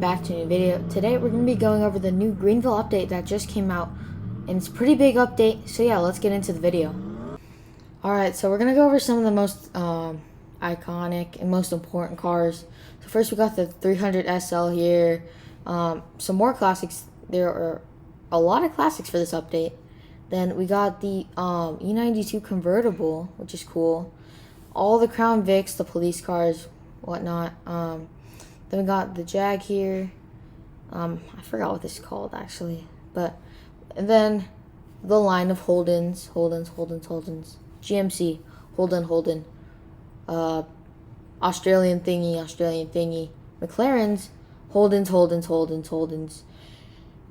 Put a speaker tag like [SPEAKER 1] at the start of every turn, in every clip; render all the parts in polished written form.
[SPEAKER 1] back to a new video. Today we're going to be going over the new Greenville update that just came out, and it's a pretty big update, so yeah, let's get into the video. Alright, so we're going to go over some of the most iconic and most important cars. So first we got the 300 SL here, some more classics. There are a lot of classics for this update. Then we got the E92 convertible, which is cool. All the Crown Vics, the police cars, whatnot. Then we got the Jag here. I forgot what this is called actually, and then the line of Holdens, GMC, Holden, Australian thingy, McLarens, Holdens,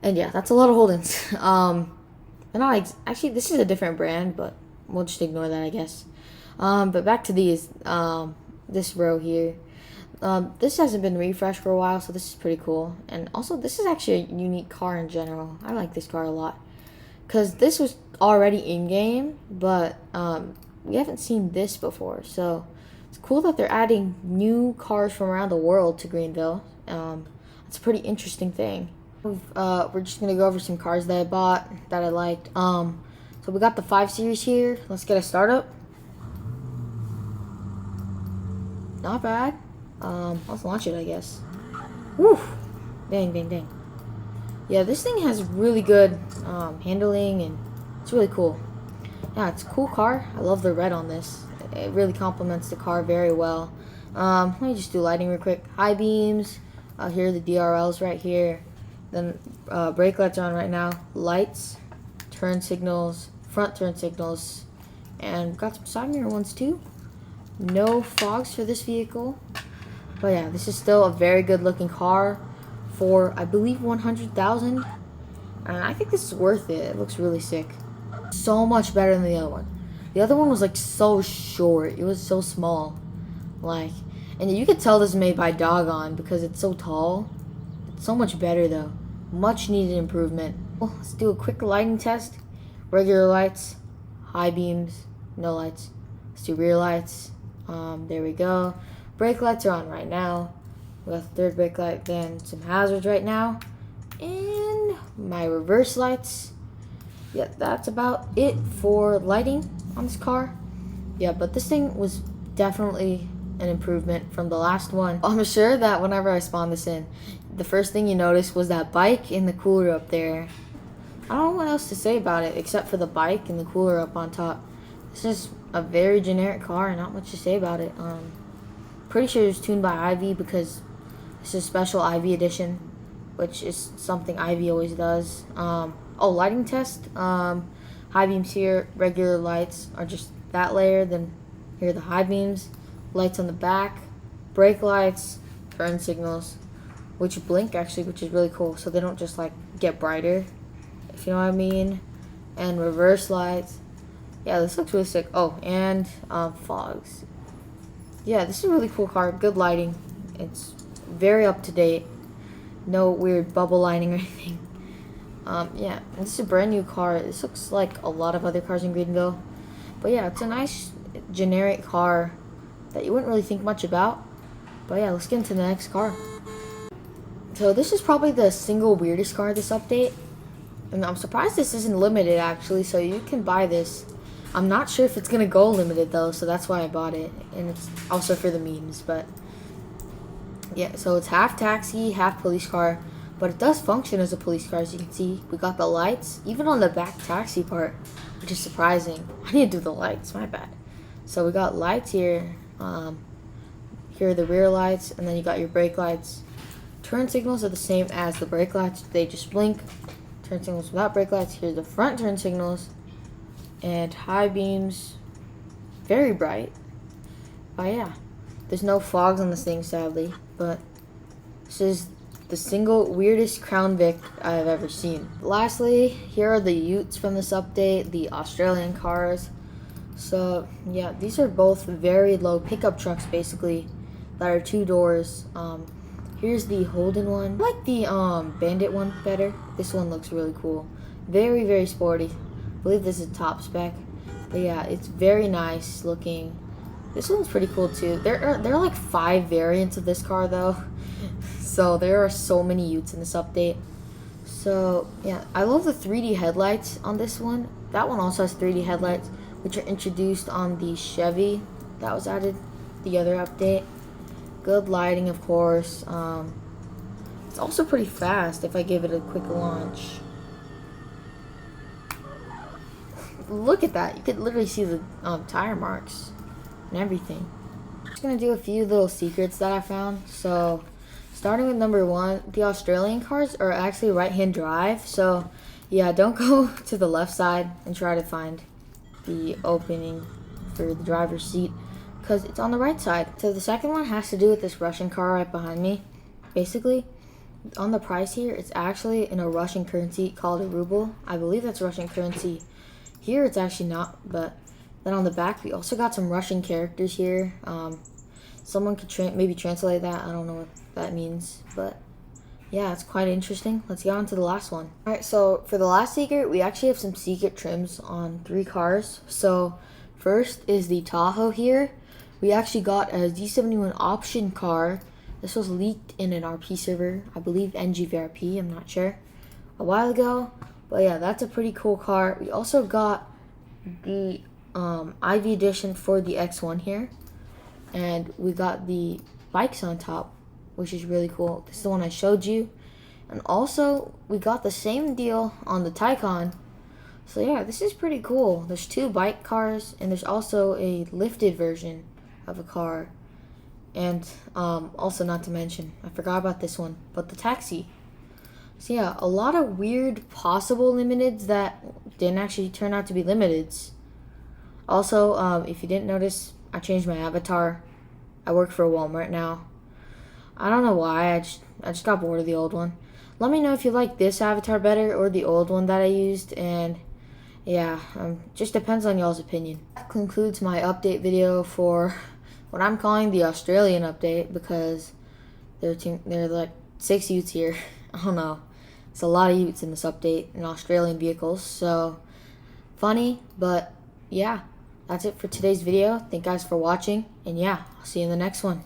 [SPEAKER 1] and yeah, that's a lot of Holdens. Actually, this is a different brand, but we'll just ignore that, I guess. But back to these, this row here. This hasn't been refreshed for a while, so this is pretty cool. And also, this is actually a unique car in general. I like this car a lot, because this was already in-game, but we haven't seen this before. So it's cool that they're adding new cars from around the world to Greenville. It's a pretty interesting thing. We're just going to go over some cars that I bought, that I liked. So we got the 5 Series here. Let's get a startup. Not bad. Let's launch it, I guess. Woo! Dang. Yeah, this thing has really good handling, and it's really cool. Yeah, it's a cool car. I love the red on this. It really complements the car very well. Let me just do lighting real quick. High beams. Here are the DRLs right here. Then brake lights are on right now. Lights, turn signals, front turn signals, and got some side mirror ones too. No fogs for this vehicle. But yeah, this is still a very good looking car for, I believe, 100,000. And I think this is worth it. It looks really sick. So much better than the other one. The other one was like so short. It was so small. And you could tell this is made by Doggone because it's so tall. It's so much better though. Much needed improvement. Well, let's do a quick lighting test. Regular lights, high beams, no lights. Let's do rear lights. There we go. Brake lights are on right now. We got the third brake light, then some hazards right now. And my reverse lights. Yeah, that's about it for lighting on this car. Yeah, but this thing was definitely an improvement from the last one. I'm sure that whenever I spawned this in, the first thing you noticed was that bike and the cooler up there. I don't know what else to say about it except for the bike and the cooler up on top. It's just a very generic car, not much to say about it. Pretty sure it's tuned by Ivy because it's a special Ivy edition, which is something Ivy always does. Oh, lighting test. High beams here, regular lights are just that layer. Then here are the high beams, lights on the back, brake lights, turn signals, which blink actually, which is really cool. So they don't just like get brighter, if you know what I mean. And reverse lights. Yeah, this looks really sick. Oh, and fogs. Yeah, this is a really cool car. Good lighting. It's very up to date. No weird bubble lining or anything. Yeah, this is a brand new car. This looks like a lot of other cars in Greenville. But yeah, it's a nice generic car that you wouldn't really think much about. But yeah, let's get into the next car. So this is probably the single weirdest car this update. And I'm surprised this isn't limited actually, so you can buy this. I'm not sure if it's gonna go limited though, so that's why I bought it. And it's also for the memes, but yeah, so it's half taxi, half police car, but it does function as a police car, as you can see. We got the lights, even on the back taxi part, which is surprising. I need to do the lights, my bad. So we got lights here. Here are the rear lights, and then you got your brake lights. Turn signals are the same as the brake lights, they just blink. Turn signals without brake lights. Here's the front turn signals. And high beams, very bright. But yeah, there's no fogs on this thing sadly, but this is the single weirdest Crown Vic I've ever seen. Lastly, here are the Utes from this update, the Australian cars. So yeah, these are both very low pickup trucks basically that are 2 doors. Here's the Holden one. I like the Bandit one better. This one looks really cool. Very sporty. I believe this is top spec. But yeah, it's very nice looking. This one's pretty cool too. There are like 5 variants of this car though. So there are so many utes in this update. So yeah, I love the 3D headlights on this one. That one also has 3D headlights, which are introduced on the Chevy that was added the other update. Good lighting, of course. It's also pretty fast if I give it a quick launch. Look at that. You could literally see the tire marks and everything. I'm just going to do a few little secrets that I found. So, starting with number 1, the Australian cars are actually right-hand drive. So, yeah, don't go to the left side and try to find the opening for the driver's seat, because it's on the right side. So the second one has to do with this Russian car right behind me. Basically, on the price here, it's actually in a Russian currency called a ruble. I believe that's Russian currency. Here it's actually not, but then on the back we also got some Russian characters here. Someone could maybe translate that. I don't know what that means, but yeah, it's quite interesting. Let's get on to the last one. Alright, so for the last secret, we actually have some secret trims on 3 cars. So first is the Tahoe here. We actually got a Z71 option car. This was leaked in an RP server, I believe NGVRP, I'm not sure, a while ago. But yeah, that's a pretty cool car. We also got the IV edition for the X1 here. And we got the bikes on top, which is really cool. This is the one I showed you. And also, we got the same deal on the Taycan. So yeah, this is pretty cool. There's 2 bike cars, and there's also a lifted version of a car. And also, not to mention, I forgot about this one, but the taxi. So yeah, a lot of weird possible limiteds that didn't actually turn out to be limiteds. Also, if you didn't notice, I changed my avatar. I work for Walmart now. I don't know why, I just got bored of the old one. Let me know if you like this avatar better or the old one that I used, and yeah, just depends on y'all's opinion. That concludes my update video for what I'm calling the Australian update, because there are like 6 utes here. I don't know. It's a lot of utes in this update in Australian vehicles. So funny, but yeah, that's it for today's video. Thank you guys for watching, and yeah, I'll see you in the next one.